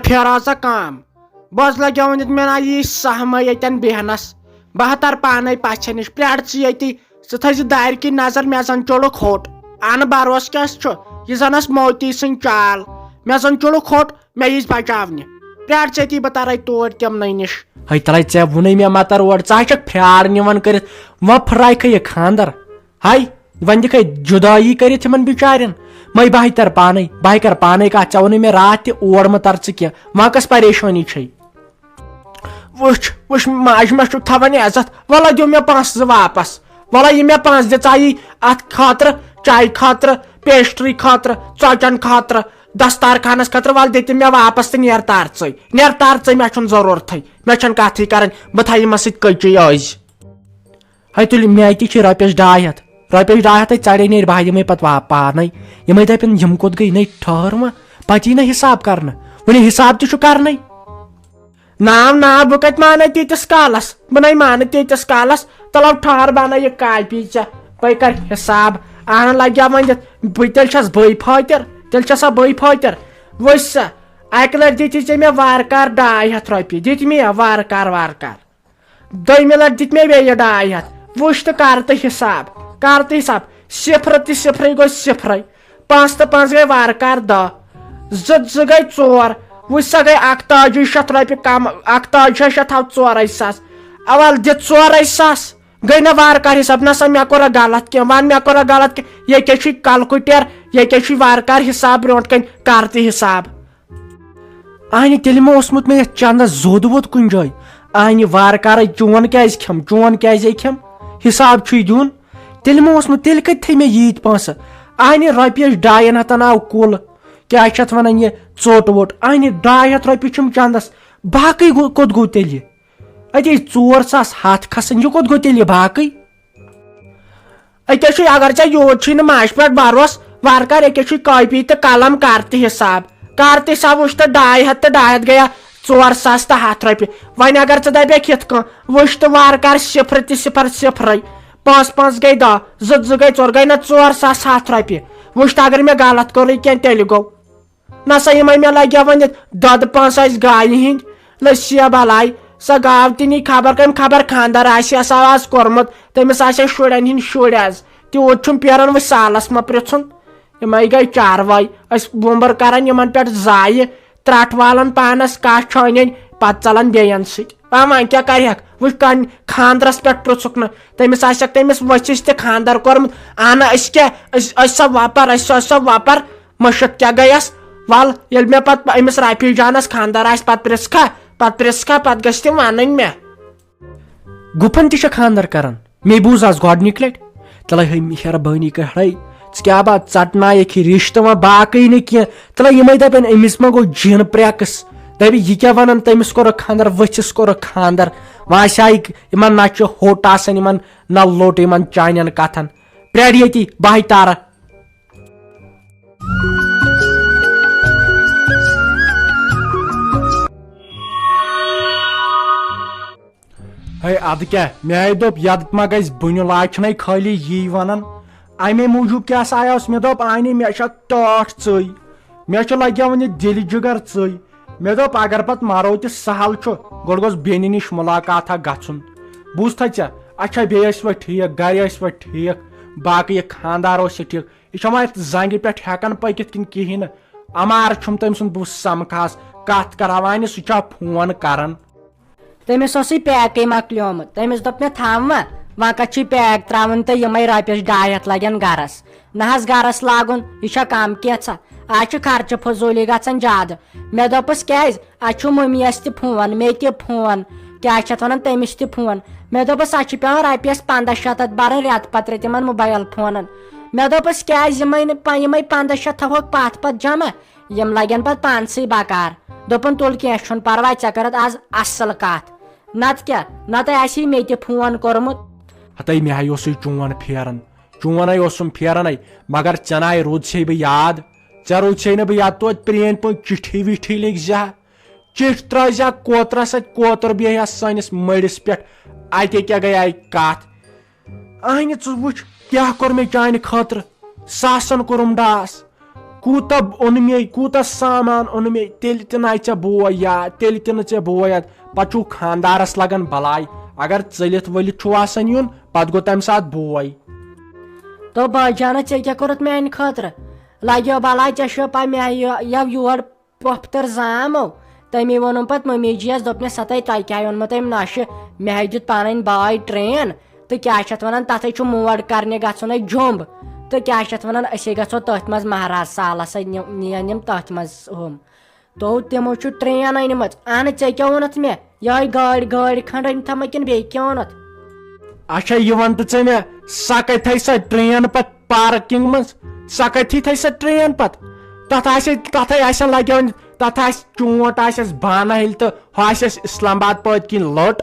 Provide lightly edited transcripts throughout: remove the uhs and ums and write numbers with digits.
پھیرا سا کام بہٕ لگیا ونِتھ مےٚ نا یی سہما ییٚتٮ۪ن بیہنس بہٕ تر پانے پچھِ نِش پرٛار ژٕ ییٚتی ژٕ تھٲیزِ دارِ کِنۍ نظر مےٚ زن چوٚڑُکھ ہوٚٹ ان بروس کیٛاہ چھُ یہِ زن ٲس موتی سٕنٛز چال مےٚ زن چوٚڑُکھ ہوٚٹ مےٚ یٖز بچاونہِ پرٛار ژٕ ییٚتی بہٕ ترے توٗرۍ تِمنٕے نِش ہے ترے ژےٚ ووٚنُے مےٚ مہ تر اور ژٕ چھکھ پھیار نِوان کٔرِتھ وۄنۍ پھٕراکھے یہِ خاندر ہے وۄنۍ دِکھے جُدایی کٔرِتھ یِمن بِچارٮ۪ن مے بہے تر پانے بہے کر پانے کتھ ژےٚ ووٚنُے مےٚ راتھ تہِ اور مہ تر ژٕ کینٛہہ وۄنۍ کۄس پریشٲنی چھے وٕچھ ماجہِ مہ چھُکھ تھاوان عزت وَلہ دِیِو مےٚ پونٛسہٕ زٕ واپس وَلہ یہِ مےٚ پونٛسہٕ دِ ژایی اتھ خٲطرٕ چایہِ خٲطرٕ پیسٹری خٲطرٕ ژۄچن خٲطرٕ دستارخانس خٲطرٕ وَلہٕ دِتہِ مےٚ واپس تہٕ نیر تارژٕے مےٚ چھُنہٕ ضروٗرتھٕے مےٚ چھنہٕ کتھٕے کرٕنۍ بہٕ تھاوٕ یِمن سۭتۍ کٔچی ٲزۍ ہے تُلہِ مےٚ تہِ چھِ رۄپیس 200 ژرے نیرِ بہٕ دِمے پتہٕ پانے یِمے دپن یِم کوٚت گٔے نے ٹھہر وۄنۍ پتہٕ یی نہ حساب کرنہٕ وۄنۍ حساب تہِ چھُ کرنے نا بہٕ کتہِ مانے تیٖتِس کالس بہٕ نَے مانہٕ تیٖتِس کالس تلو ٹھہر بنٲے یہِ کاپی ژےٚ بے کر حساب اہن لگیا وۄنۍ دِتھ بہٕ تیٚلہِ چھس بٕے فٲطر تیٚلہِ چھسا بٕے فٲطر وٕچھ سا اکہِ لٹہِ دِتی ژےٚ مےٚ وارٕ کار 200 رۄپیہِ دِتۍ مےٚ وارٕ کار دوٚیمہِ لٹہِ دِتۍ مےٚ بیٚیہِ 200 وٕچھ تہٕ کر تہٕ حساب صفر تہٕ صفرٕے گوٚو صفرٕے 5 تہٕ 5 گٔے وارٕ کار 10 زٕ گٔے 4 وٕچھ سا گٔے 81 رۄپیہِ کم 81 تھاو 4 ساس اول دِتھ 4 ساس گٔے نہ وارٕ کار حساب نہ سا مےٚ کوٚرا غلط کینٛہہ ون مےٚ کوٚرا غلط کینٛہہ یہِ کیٛاہ چھُے کلکُٹر یہِ کیٛاہ چھُے وارٕ کار حساب برونٛٹھ کَنۍ کر تہٕ حساب آنہِ تیٚلہِ مہ اوسمُت مےٚ یتھ چندس زوٚد ووٚد کُنہِ جایہِ آنہِ وارٕ کارے چون کیٛازِ کھٮ۪م حساب چھُے دیُن تیٚلہِ مہ اوسمُت تیٚلہِ کتہِ تھٲے مےٚ ییٖتۍ پونٛسہٕ آنہِ رۄپیس 200 آو کُل کیٛاہ چھِ اتھ ونان یہِ ژوٚٹ ووٚٹ آنہِ 200 رۄپیہِ چھُم چندس باقٕے کوٚت گوٚو تیٚلہِ اتے 4 ساس ہتھ کھسان یہِ کوٚت گوٚو تیٚلہِ باقٕے أکیٛاہ چھُے اگر ژےٚ یوٗت چھُے نہٕ ماجہِ پٮ۪ٹھ بروس وارٕ کار أکیٛاہ چھُے کاپی تہٕ قلم کر تہٕ حساب وٕچھ تہٕ 200 تہٕ 200 گٔیا 4 ساس تہٕ 100 رۄپیہِ وۄنۍ اگر ژٕ دپکھ یِتھ کٔنۍ وٕچھ تہٕ وارٕ کار 0 تہٕ 0 صفرٕے 5 گٔے 10 2 گٔے 4 گٔے نہ 4 ساس 100 رۄپیہِ وٕچھ تہٕ اگر مےٚ غلط کوٚرُے کینٛہہ تیٚلہِ گوٚو نہ سا یِمے مےٚ لگیا ؤنِتھ دۄدٕ پونٛسہٕ ٲسۍ گایہِ ہِنٛدۍ لٔسی بلاے سۄ گاو تہِ نی خبر خاندار آسہِ آز کوٚرمُت تٔمِس آسہِ شُرٮ۪ن ہِنٛدۍ شُرۍ آز تیوٗت چھُم پھیران وۄنۍ سالس مہ پرژھُن یِمے گٔے چاروٲے أسۍ بومبر کران یِمن پٮ۪ٹھ زایہِ ترٹھ والان پانس کاہ چھٲنِنۍ پتہٕ ژلان بیٚین سۭتۍ وۄنۍ کیٛاہ کرہکھ وٕچھ خاندرس پٮ۪ٹھ پرژھُکھ نہٕ تٔمِس آسٮ۪کھ تٔمِس ؤژھِس تہِ خاندر کوٚرمُت اہن أسۍ سۄ وۄپر مٔشِتھ کیٛاہ گٔیس ول ییٚلہِ مےٚ پتہٕ أمِس رفیع جانس خاندر آسہِ پتہٕ پرژھکھا پتہٕ گژھِ تِم ونٕنۍ مےٚ گُپن تہِ چھِ خاندر کران مے بوٗز آز گۄڈنِکۍ لٹہِ تلے ہے مہربٲنی کر ژٕ کیٛاہ بات ژٹنایکھ یہِ رشتہٕ وۄنۍ باقٕے نہٕ کینٛہہ تلے یِمے دپن أمِس ما گوٚو جِن پریکٕس دپہِ یہِ کیٛاہ ونان تٔمِس کوٚرُکھ خاندر ؤژھِس کوٚرُکھ خاندر وۄنۍ آسہِ ہا یِمن نہ چھُ ہوٚٹ آسان یِمن نہ لوٚٹ یِمن چانٮ۪ن کتھن پرٛار ییٚتی بہے تارٕ ہے ادٕ کیٛاہ مےٚ دوٚپ یَتھ ما گژھِ بُنہِ لاج چھُنَے خٲلی یی ونان امے موٗجوٗب کیٛاہ سا آیوس مےٚ دوٚپ آنہِ مےٚ چھےٚ ٹٲٹھ ژٕے مےٚ چھُ لگیا وۄنۍ دِلہِ جِگر ژٕے مےٚ دوٚپ اگر پتہٕ مرو تہِ سہل چھُ گۄڈٕ گوٚژھ بیٚنہِ نِش مُلاقاتھا گژھُن بوٗزتھا ژےٚ اچھا بیٚیہِ ٲسوٕ ٹھیٖک گرِ ٲسوٕ ٹھیٖک باقٕے یہِ خاندار اوس یہِ ٹھیٖک یہِ چھُ وۄنۍ زنگہِ پٮ۪ٹھ ہٮ۪کان پٔکِتھ کِنہٕ کِہینۍ نہٕ امار چھُم تٔمۍ سُنٛد بہٕ سمکھاس کتھ کرہاوانہِ سُہ چھا فون کران تٔمِس اوسُے پیکٕے مۄکلیومُت تٔمِس دوٚپ مےٚ تھاو وۄنۍ کتہِ چھُے پیک تراوُن تہٕ یِمے رۄپیس 200 لگن گرس نہ حظ گرس لاگُن یہِ چھا کم کینٛژھا آز چھِ خرچہٕ فضوٗلی گژھان زیادٕ مےٚ دوٚپُس کیٛازِ اَسہِ چھُ مٔمیَس تہِ فون مےٚ تہِ فون کیٛاہ چھِ اتھ ونان تٔمِس تہِ فون مےٚ دوٚپُس اَسہِ چھِ پیٚوان رۄپیس 1500 برٕنۍ رٮ۪تہٕ پتہٕ رٮ۪تہٕ یِمن موبایل فونن مےٚ دوٚپُس کیٛازِ یِمے 1500 تھاوہوکھ پتہٕ جمع یِم لگن پتہٕ پانسٕے بکار دوٚپُن تُل کینٛہہ چھُنہٕ پرواے ژےٚ کٔرٕتھ آز اصل کتھ نتہٕ کیٛاہ نتہٕ آسہِ مےٚ تہِ فون کوٚرمُت ہتے مےٚ ہاے اوسُے چون پھیران چونے اوسُم پھیرنے مگر ژےٚ ناے روٗدسے بہٕ یاد ژےٚ روٗدسے نہٕ بہٕ یاد توتہِ پرٛٲنۍ پٲٹھۍ چِٹھی وِٹھی لیکھزِ چِٹھ ترٲوزِ کوترس اتھِ کوتر بیہہِ سٲنِس مٔڈِس پٮ۪ٹھ اتہِ کیٛاہ گٔیے کتھ اہنہِ ژٕ وٕچھ کیٛاہ کوٚر مےٚ چانہِ خٲطرٕ ساسن کوٚرُم ڈاس کوٗتاہ اوٚن مے کوٗتاہ سامان اوٚن مے تیٚلہِ تہِ ناے ژےٚ بوے یاد تیٚلہِ تہِ نہٕ ژےٚ بوے یاد پتہٕ چھُو خانٛدارس لگان بلاے اگر ژٔلِتھ ؤلِتھ چھُ آسان یُن پتہٕ گوٚو تمہِ ساتہٕ بوے. تو بٲے جانا ژےٚ کیٛاہ کوٚرُتھ میانہِ خٲطرٕ لگیو بلاے ژےٚ چھو پاے مےٚ یو یور پۄپھتٕر زامو تٔمی ووٚنُم پتہٕ مٔمی جی یس دوٚپنس سا تۄہہِ کیٛاہ اوٚنمُت أمۍ نۄشہِ مےٚ ہے دیُت پنٕنۍ باے ٹرین تہٕ کیٛاہ چھِ اتھ ونان تتھے چھُ مور کرنہِ گژھُن جوٚمب تہٕ کیٛاہ چھِ اتھ ونان أسے گژھو تٔتھۍ منٛز مہراز سالس نِین یِم تٔتھۍ منٛز ہُم تو تِمو چھُ ٹرین أنمٕژ اہن ژےٚ کیٛاہ ووٚنُتھ مےٚ یہے گٲڑۍ کھنڈ أنۍ تھاو کِنہٕ بیٚیہِ کیٛاہ اوٚنُتھ. اچھا یہِ وَن تہٕ ژےٚ مےٚ سۄ کتہِ تھایہِ سۄ ٹرین پتہٕ پارکنگ منٛز سۄ کتھی تھایہِ سۄ ٹرین پتہٕ تتھے آسن لگے تتھ آسہِ چونٹ آسٮ۪س بانہ ییٚلہِ تہٕ ہُہ آسٮ۪س اسلام آباد پٔتۍ کِنۍ لٔٹ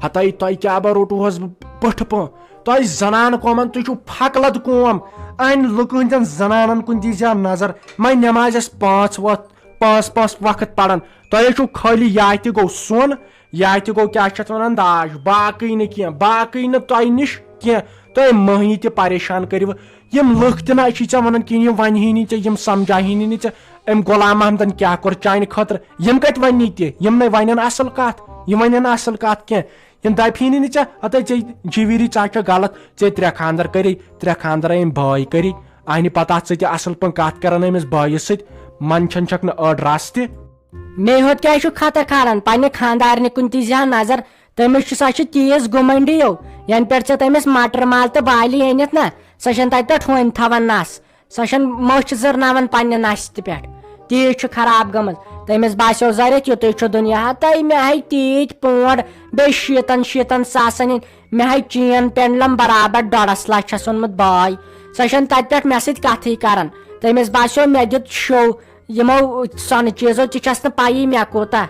ہتاے تۄہہِ کیٛاہ بہ روٚٹوہس بہٕ پٔٹھٕ پٲٹھۍ تۄہہِ زنانہٕ قومن تُہۍ چھِو پھکلد قوم انہِ لُکہٕ ہٕنٛدٮ۪ن زنانن کُن دیٖزِ نظر وۄنۍ نٮ۪مازٮ۪س پانٛژھ وقت پران تۄہہِ چھُو خٲلی یا تہِ گوٚو سۄن یا تہِ گوٚو کیٛاہ چھِ اتھ ونان داج باقٕے نہٕ کینٛہہ باقٕے نہٕ تۄہہِ نِش کینٛہہ تۄہہِ مٔہنی تہِ پریشان کٔرِو یِم لُکھ تہِ نہ چھی ژےٚ ونان کِہیٖنۍ یِم ونہی نہٕ ژےٚ یِم سمجھاہی نہٕ ژےٚ أمۍ غلام محمدن کیٛاہ کوٚر چانہِ خٲطرٕ یِم کتہِ ونی تہِ یِم نَے ونن اصل کتھ یِم ونن نہٕ اصل کتھ کینٛہہ یِم دپی نہٕ ژےٚ ہتے ژےٚ جیٖویٖری ژٕ چھےٚ غلط ژےٚ 3 خانٛدر کری 3 خانٛدر أمۍ بٲے کری انہِ پتہٕ اتھ سۭتۍ اصل پٲٹھۍ کتھ کران أمِس بٲیِس سۭتۍ منٛدچھان چھکھ نہٕ أڑ رس تہِ. مے ہوت کیٛازِ چھُ خطر کھالان پننہِ خانٛدارنہِ کُن تہِ زِ نظر تٔمِس چھُ سۄ چھِ تیٖژ گُمنڈی ینہٕ پٮ۪ٹھ ژےٚ تٔمِس مٹر مال تہٕ بالی أنِتھ نا سۄ چھنہٕ تتہِ پٮ۪ٹھ ہۄنۍ تھاوان نس سۄ چھنہٕ مٔچھ زٕرناوان پننہِ نسہِ تہِ پٮ۪ٹھ تیٖژ چھُ خراب گٔمٕژ تٔمِس باسیو ضرورت یُتُے چھُ دُنیا ہتاے مےٚ ہے تیٖتۍ پونٛڈ بیٚیہِ 60 ساسن ہِنٛدۍ مےٚ ہے چین پینڈلم برابر 1.5 لچھس اوٚنمُت باے سۄ چھنہٕ تتہِ پٮ۪ٹھ مےٚ سۭتۍ کتھٕے کران تٔمِس باسیو مےٚ دیُت شو یِمو سۄنہٕ چیٖزو تہِ چھس نہٕ پیی مےٚ کوٗتاہ.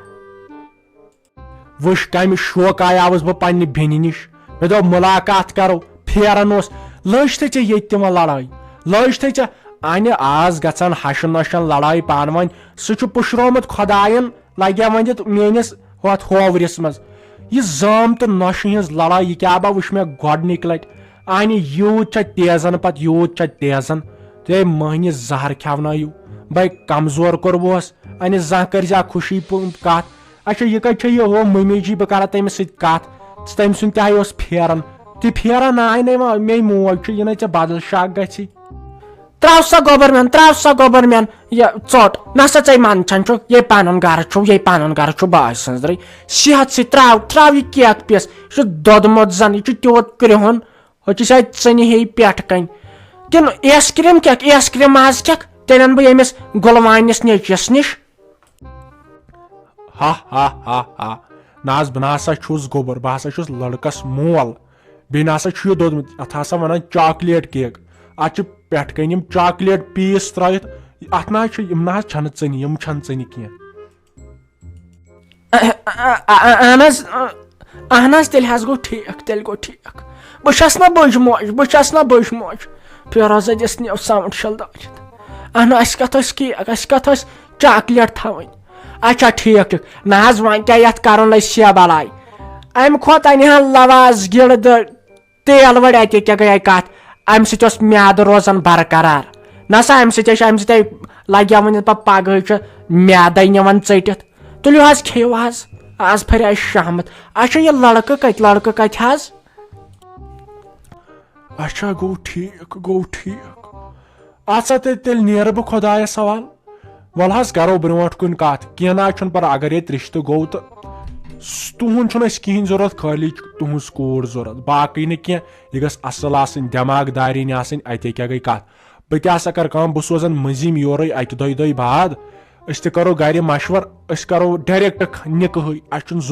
وٕچھ کمہِ شوقہٕ آیاوُس بہٕ پننہِ بیٚنہِ نِش مےٚ دوٚپ مُلاقات کرو پھیران اوس لٔج تھے ژےٚ ییٚتہِ تہِ وۄنۍ لڑٲے لٔج تھے ژےٚ انہِ آز گژھان ہشہِ نۄشن لڑٲے پانہٕ ؤنۍ سُہ چھُ پُشرومُت خۄداین لگیا ؤنِتھ میٲنِس ہۄتھ ہوورِس منٛز یہِ زٲم تہٕ نۄشہِ ہٕنٛز لڑٲے یہِ کیٛاہ بہ وٕچھ مےٚ گۄڈنِکۍ لٹہِ انہِ یوٗت چھےٚ تیزان پتہٕ یوٗت چھےٚ تیزان تُہۍ مٔہنِو زہر کھٮ۪ونٲیِو بے کمزور کوٚربہس انہِ زانٛہہ کٔرزِ خوشی کتھ اچھا یہِ کتہِ چھےٚ یہِ ہُہ مٔمی جی بہٕ کرا تٔمِس سۭتۍ کتھ تٔمۍ سُنٛد تہِ اوس پھیران تہِ پھیران آے نَے وۄنۍ مے موج چھُ یہِ نَے ژےٚ بدل شک گژھی. تراو سا گوبر مین یہِ ژوٚٹ نسا ژے منٛدچھان چھُ یے پنُن گرٕ چھُ باے سٕنٛزرٕے صحت سۭتۍ تراو یہِ کیک پیٖس یہِ چھُ دۄدمُت زن یہِ چھُ تیوٗت کرٛہُن ہُہ چھِ شاید ژٕنہِ ہی پٮ۪ٹھٕ کَنۍ کِنہٕ ایس کریم ماز کھٮ۪کھ تیٚلہِ اَنہٕ بہٕ ییٚمِس گُلوانِس نیچوِس نِش. ہا نہ حظ بہٕ نہ ہسا چھُس گوٚبُر بہٕ ہسا چھُس لڑکس مول بیٚیہِ نہ ہسا چھُ یہِ دوٚدمُت اتھ ہسا ونان چاکلیٹ کیک اتھ چھِ پٮ۪ٹھٕ کَنۍ یِم چاکلیٹ پیٖس ترٲیِتھ اتھ نہ حظ چھُ یِم نہ حظ چھنہٕ ژٕنہِ یِم چھنہٕ ژٕنہِ کینٛہہ. اہن حظ تیٚلہِ حظ گوٚو ٹھیٖک بہٕ چھس نا بٔج موج فیروزا دِس نِو ساوُنٛڈ شل دٲرِتھ اہن اسہِ کتھ ٲس چاکلیٹ تھاوٕنۍ. اچھا ٹھیٖک نہ حظ وۄنۍ کیٛاہ یتھ کرُن أسۍ شےٚ بلاے امہِ کھۄتہٕ انہِ ہا لواز گِردٕ تیل وڑِ اتہِ کیٛاہ گٔیے کتھ امہِ سۭتۍ اوس میادٕ روزان برقرار نہ سا امہِ سۭتۍ لگیا ؤنِتھ پتہٕ پگہٕے چھُ میادے نِوان ژٔٹِتھ تُلِو حظ کھیٚیِو حظ آز پھرے شہمت. اچھا یہِ لڑکہٕ کتہِ حظ. اچھا گوٚو ٹھیٖک اَژا تیٚلہِ نیرٕ بہٕ خۄدایس حوال وَلہٕ حظ کرو برونٛٹھ کُن کتھ کینٛہہ نہ حظ چھُنہٕ پرواے اگر ییٚتہِ رِشتہٕ گوٚو تہٕ تُہُنٛد چھُنہٕ اَسہِ کِہینۍ ضروٗرت خٲلی تُہنٛز کوٗر ضروٗرت باقٕے نہٕ کینٛہہ یہِ گژھِ اصل آسٕنۍ دٮ۪ماغ دارینۍ آسٕنۍ اتے کیٛاہ گٔے کتھ بہٕ تہِ ہسا کرٕ کٲم بہٕ سوزن مٔنٛزِم یورے اکہِ دۄیہِ بعد أسۍ تہِ کرو گرِ مشور أسۍ کرو ڈایریکٹ نِکہٕے اسہِ چھُنہٕ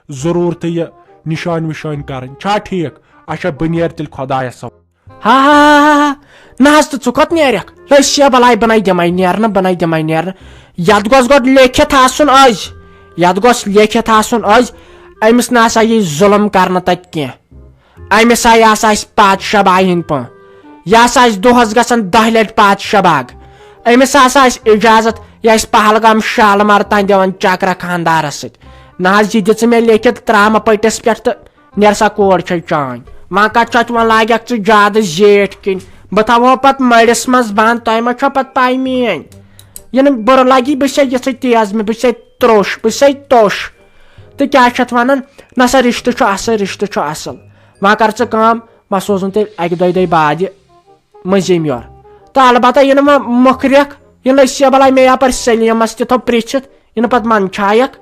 ضروٗرتٕے یہِ نِشٲنۍ وِشٲنۍ کرٕنۍ چھا ٹھیٖک. اچھا بہٕ نیرٕ تیٚلہِ خۄدایس ہا نہ حظ تہٕ ژٕ کوٚت نیرکھ أسۍ شےٚ بلاے بہٕ نَے دِمے نیرنہٕ یتھ گوٚژھ گۄڈٕ لیکھِتھ آسُن أزۍ أمِس نہ سا یی ظُلم کرنہٕ تتہِ کینٛہہ أمِس ہسا آسہِ پادشاہ باے ہٕنٛدۍ پٲٹھۍ یہِ ہسا آسہِ دۄہس گژھان 10 لٹہِ پادشاہ باغ أمِس ہسا آسہِ اِجازت یہِ آسہِ پہلگام شالمار تانۍ دِوان چکرا خانٛدارس سۭتۍ نہ حظ یہِ دِژٕ مےٚ لیکھِتھ ترامہٕ پٔٹِس پٮ۪ٹھ تہٕ نیر سا کور چھے چٲنۍ وۄنۍ کتھ چھُ وۄنۍ لاگکھ ژٕ زیادٕ زیٹھ کِنۍ بہٕ تھاوہو پتہٕ مٔرِس منٛز بنٛد تۄہہِ ما چھو پتہٕ پاے میٲنۍ یہِ نہٕ بُرٕ لگی بہٕ چھسے یِژھٕے تیز بہٕ چھسے تروٚش بہٕ چھسے توٚش تہٕ کیاہ چھِ اتھ ونان نہ سا رشتہٕ چھُ اصل رشتہٕ چھُ اصل وۄنۍ کر ژٕ کٲم بہٕ سوزُن تیٚلہِ اکہِ دۄیہِ بعدِ مٔنٛزِم یورٕ تہٕ البتہ یہِ نہٕ وۄنۍ مۄکھ ریکھ یہِ لٔسیا بلاے مےٚ یپٲرۍ سلیٖمس تہِ تھوٚو پرژھِتھ یہِ نہٕ پتہٕ منٛدچھایکھ